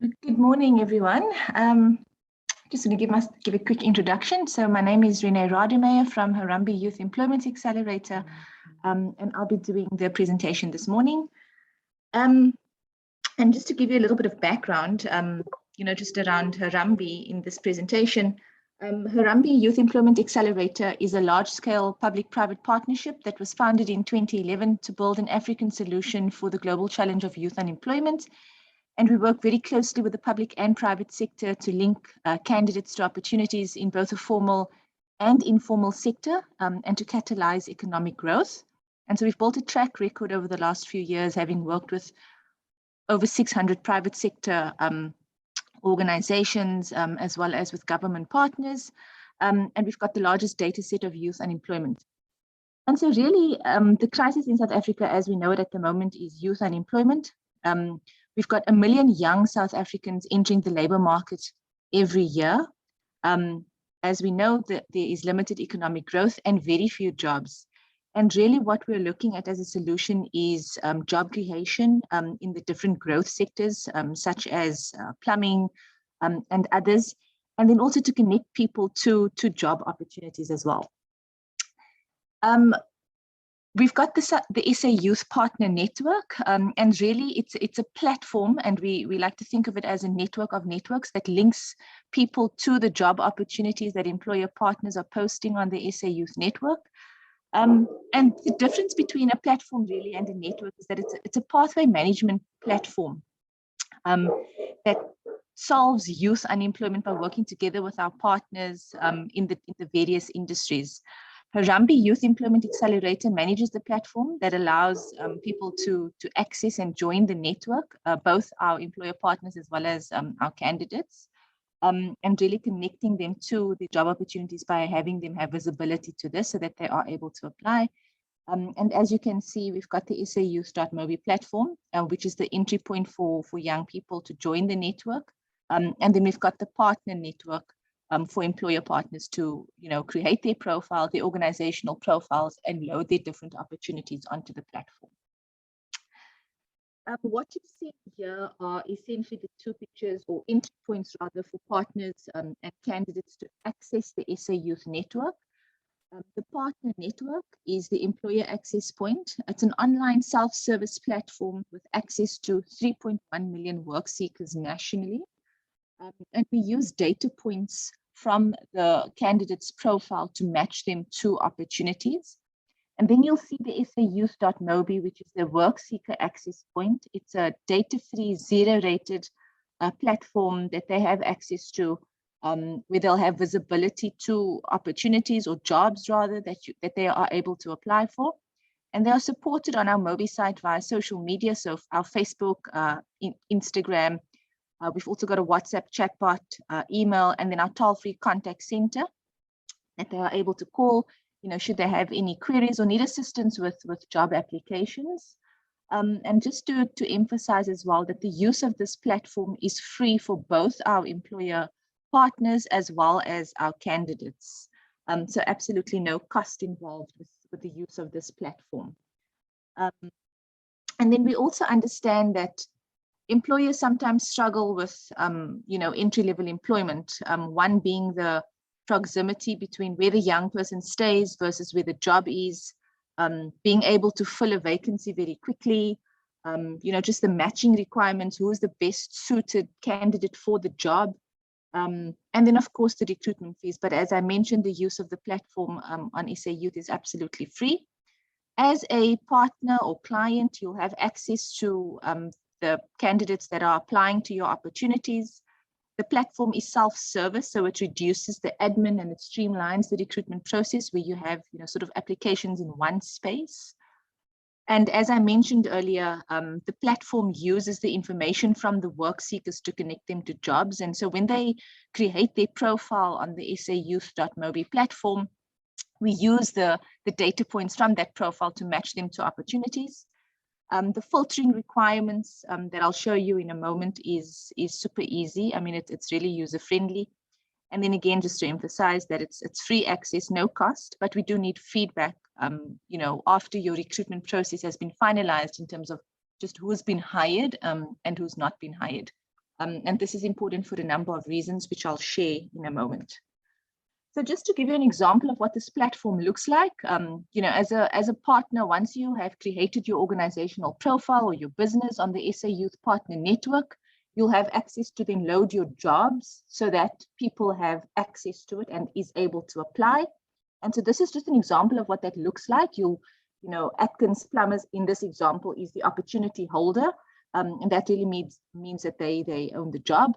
Good morning, everyone. Just going to give a quick introduction. So my name is Rene Rademeyer from Harambee Youth Employment Accelerator, and I'll be doing the presentation this morning. And just to give you a little bit of background, just around Harambee in this presentation, Harambee Youth Employment Accelerator is a large-scale public-private partnership that was founded in 2011 to build an African solution for the global challenge of youth unemployment. And we work very closely with the public and private sector to link candidates to opportunities in both the formal and informal sector and to catalyze economic growth. And so we've built a track record over the last few years, having worked with over 600 private sector organizations, as well as with government partners. And we've got the largest data set of youth unemployment. And so really, the crisis in South Africa, as we know it at the moment, is youth unemployment. We've got 1 million young South Africans entering the labor market every year. As we know, that there is limited economic growth and very few jobs. And really what we're looking at as a solution is job creation in the different growth sectors, such as plumbing and others, and then also to connect people to job opportunities as well. We've got the SA Youth Partner Network, and really it's a platform, and we like to think of it as a network of networks that links people to the job opportunities that employer partners are posting on the SA Youth Network. And the difference between a platform really and a network is that it's a pathway management platform that solves youth unemployment by working together with our partners in the various industries. Harambee Youth Employment Accelerator manages the platform that allows people to access and join the network, both our employer partners as well as our candidates, and really connecting them to the job opportunities by having them have visibility to this so that they are able to apply. And as you can see, we've got the SAYouth.mobi platform, which is the entry point for young people to join the network. And then we've got the partner network for employer partners to create their profile, their organizational profiles, and load their different opportunities onto the platform. What you see here are essentially the two pictures or entry points rather for partners and candidates to access the SA Youth Network. The partner network is the employer access point. It's an online self-service platform with access to 3.1 million work seekers nationally. And we use data points from the candidate's profile to match them to opportunities. And then you'll see the SAYouth.mobi, which is the work seeker access point. It's a data-free, zero-rated platform that they have access to, where they'll have visibility to opportunities or jobs rather that they are able to apply for. And they are supported on our Mobi site via social media, so our Facebook, Instagram. We've also got a WhatsApp chatbot, email, and then our toll-free contact center that they are able to call, should they have any queries or need assistance with job applications. And just to emphasize as well that the use of this platform is free for both our employer partners as well as our candidates. So absolutely no cost involved with the use of this platform. And then we also understand that employers sometimes struggle with, entry-level employment, one being the proximity between where the young person stays versus where the job is, being able to fill a vacancy very quickly, just the matching requirements, who is the best suited candidate for the job, and then of course the recruitment fees. But as I mentioned, the use of the platform on SA Youth is absolutely free. As a partner or client, you'll have access to the candidates that are applying to your opportunities. The platform is self-service, so it reduces the admin and it streamlines the recruitment process where you have, sort of applications in one space. And as I mentioned earlier, the platform uses the information from the work seekers to connect them to jobs. And so when they create their profile on the SAYouth.mobi platform, we use the data points from that profile to match them to opportunities. The filtering requirements that I'll show you in a moment is super easy. I mean, it's really user-friendly. And then again, just to emphasize that it's free access, no cost, but we do need feedback, after your recruitment process has been finalized in terms of just who's been hired and who's not been hired. And this is important for a number of reasons, which I'll share in a moment. So just to give you an example of what this platform looks like, as a partner, once you have created your organizational profile or your business on the SA Youth Partner Network, you'll have access to then load your jobs so that people have access to it and is able to apply. And so this is just an example of what that looks like. Atkins Plumbers in this example is the opportunity holder, and that really means that they own the job.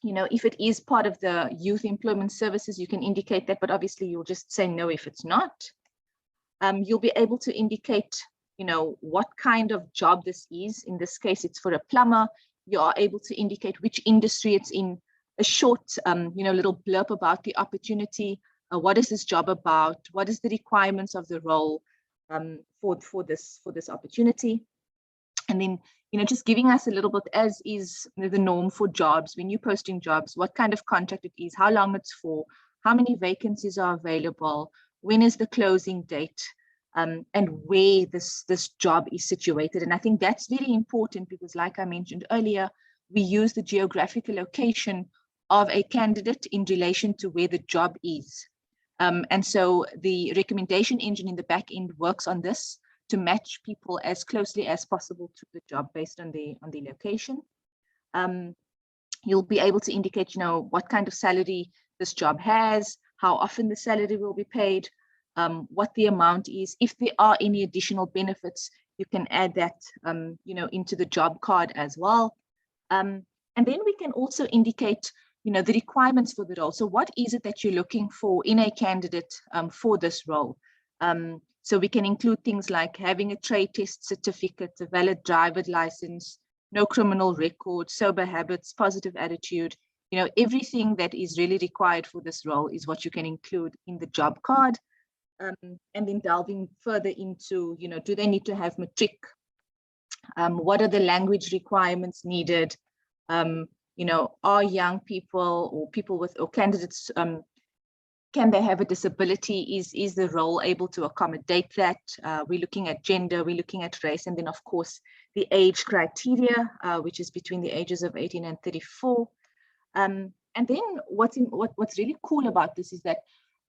If it is part of the youth employment services, you can indicate that, but obviously you'll just say no if it's not. You'll be able to indicate, what kind of job this is. In this case, it's for a plumber. You are able to indicate which industry it's in, a short, little blurb about the opportunity. What is this job about? What is the requirements of the role for this opportunity? And then, just giving us a little bit, as is the norm for jobs, when you're posting jobs, what kind of contract it is, how long it's for, how many vacancies are available, when is the closing date, and where this job is situated. And I think that's very important because, like I mentioned earlier, we use the geographical location of a candidate in relation to where the job is. And so the recommendation engine in the back end works on this to match people as closely as possible to the job based on the location. You'll be able to indicate, what kind of salary this job has, how often the salary will be paid, what the amount is. If there are any additional benefits, you can add that, into the job card as well. And then we can also indicate, the requirements for the role. So what is it that you're looking for in a candidate for this role? So we can include things like having a trade test certificate, a valid driver's license, no criminal record, sober habits, positive attitude. Everything that is really required for this role is what you can include in the job card. And then delving further into, do they need to have matric? What are the language requirements needed? Are young people or candidates, can they have a disability? Is the role able to accommodate that? We're looking at gender, we're looking at race, and then of course the age criteria, which is between the ages of 18 and 34. And then what's really cool about this is that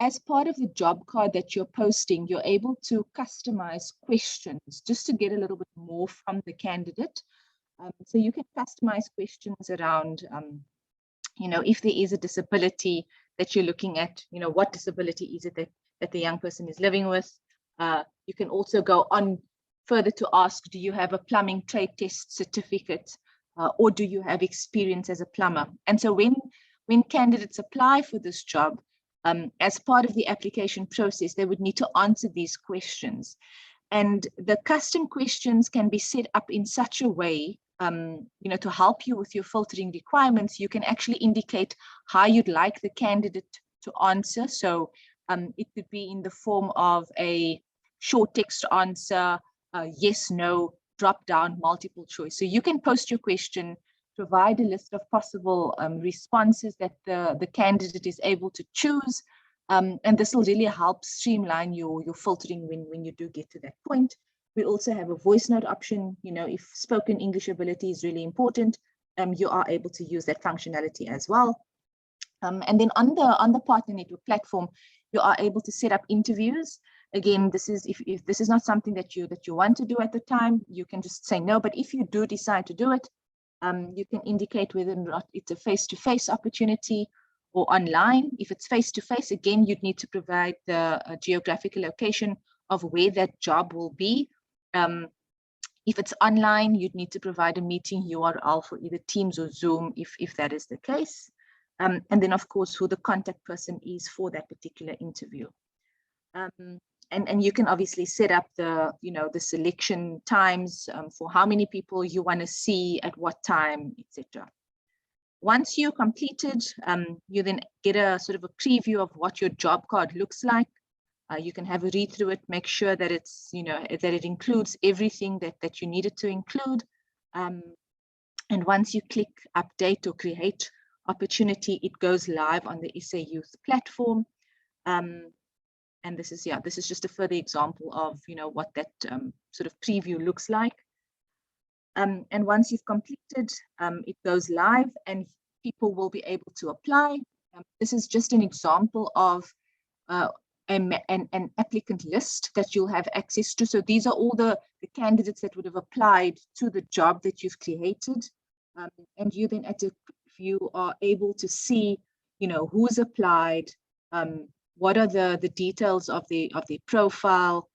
as part of the job card that you're posting, you're able to customize questions just to get a little bit more from the candidate. So you can customize questions around, if there is a disability that you're looking at, what disability is it that the young person is living with. You can also go on further to ask, do you have a plumbing trade test certificate, or do you have experience as a plumber? And so when candidates apply for this job, as part of the application process, they would need to answer these questions. And the custom questions can be set up in such a way, to help you with your filtering requirements. You can actually indicate how you'd like the candidate to answer. So it could be in the form of a short text answer, yes, no, drop down, multiple choice. So you can post your question, provide a list of possible responses that the candidate is able to choose. And this will really help streamline your filtering when you do get to that point. We also have a voice note option. If spoken English ability is really important, you are able to use that functionality as well. And then on the Partner Network platform, you are able to set up interviews. Again, this is if this is not something that you want to do at the time, you can just say no. But if you do decide to do it, you can indicate whether or not it's a face-to-face opportunity or online. If it's face-to-face, again, you'd need to provide the geographical location of where that job will be. If it's online, you'd need to provide a meeting URL for either Teams or Zoom, if that is the case. And then, of course, who the contact person is for that particular interview. And you can obviously set up the selection times for how many people you want to see at what time, etc. Once you're completed, you then get a sort of a preview of what your job card looks like. You can have a read through it, make sure that it's, that it includes everything that you needed to include. And once you click update or create opportunity, it goes live on the SA Youth platform. And this is just a further example of, what that sort of preview looks like. And once you've completed, it goes live and people will be able to apply. This is just an example of an applicant list that you'll have access to. So these are all the candidates that would have applied to the job that you've created. And you then at a view are able to see, who's applied, what are the details of the profile,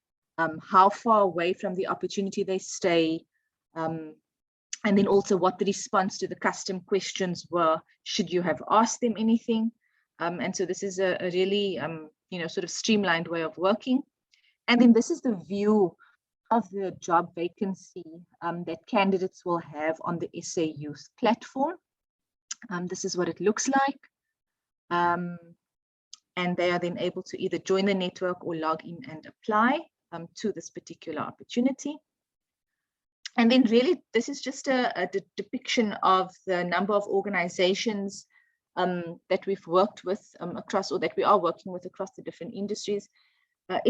how far away from the opportunity they stay, and then also what the response to the custom questions were, should you have asked them anything. And so this is a really, sort of streamlined way of working. And then this is the view of the job vacancy that candidates will have on the SA Youth platform. This is what it looks like. And they are then able to either join the network or log in and apply to this particular opportunity. And then really, this is just a depiction of the number of organizations that we've worked with across, or that we are working with across the different industries.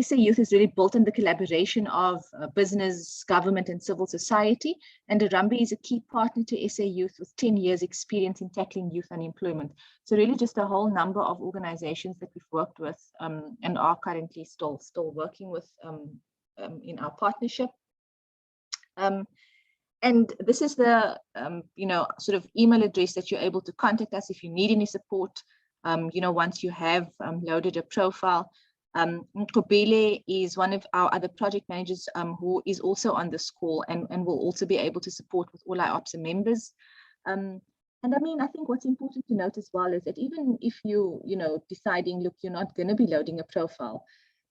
SA Youth is really built on the collaboration of business, government, and civil society. And Harambee is a key partner to SA Youth with 10 years experience in tackling youth unemployment. So really just a whole number of organizations that we've worked with and are currently still working with in our partnership. And this is the, sort of email address that you're able to contact us if you need any support, once you have loaded a profile. Nkobele is one of our other project managers who is also on this call and will also be able to support with all our IOPSA members. And I mean, I think what's important to note as well is that even if deciding, look, you're not going to be loading a profile,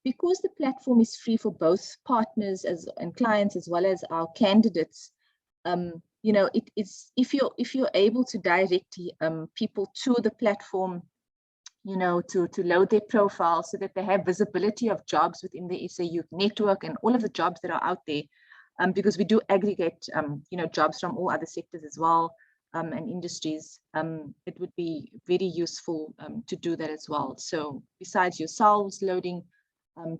because the platform is free for both partners and clients as well as our candidates, it is, if you're able to direct people to the platform, to load their profile so that they have visibility of jobs within the SA Youth network and all of the jobs that are out there, because we do aggregate, jobs from all other sectors as well and industries. It would be very useful to do that as well. So besides yourselves loading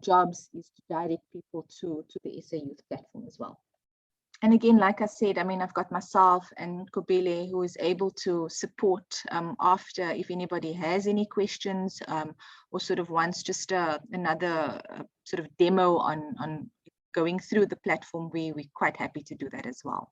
jobs, is to direct people to the SA Youth platform as well. And again, like I said, I mean, I've got myself and Nkobele who is able to support after if anybody has any questions or sort of wants just another sort of demo on going through the platform. We're quite happy to do that as well.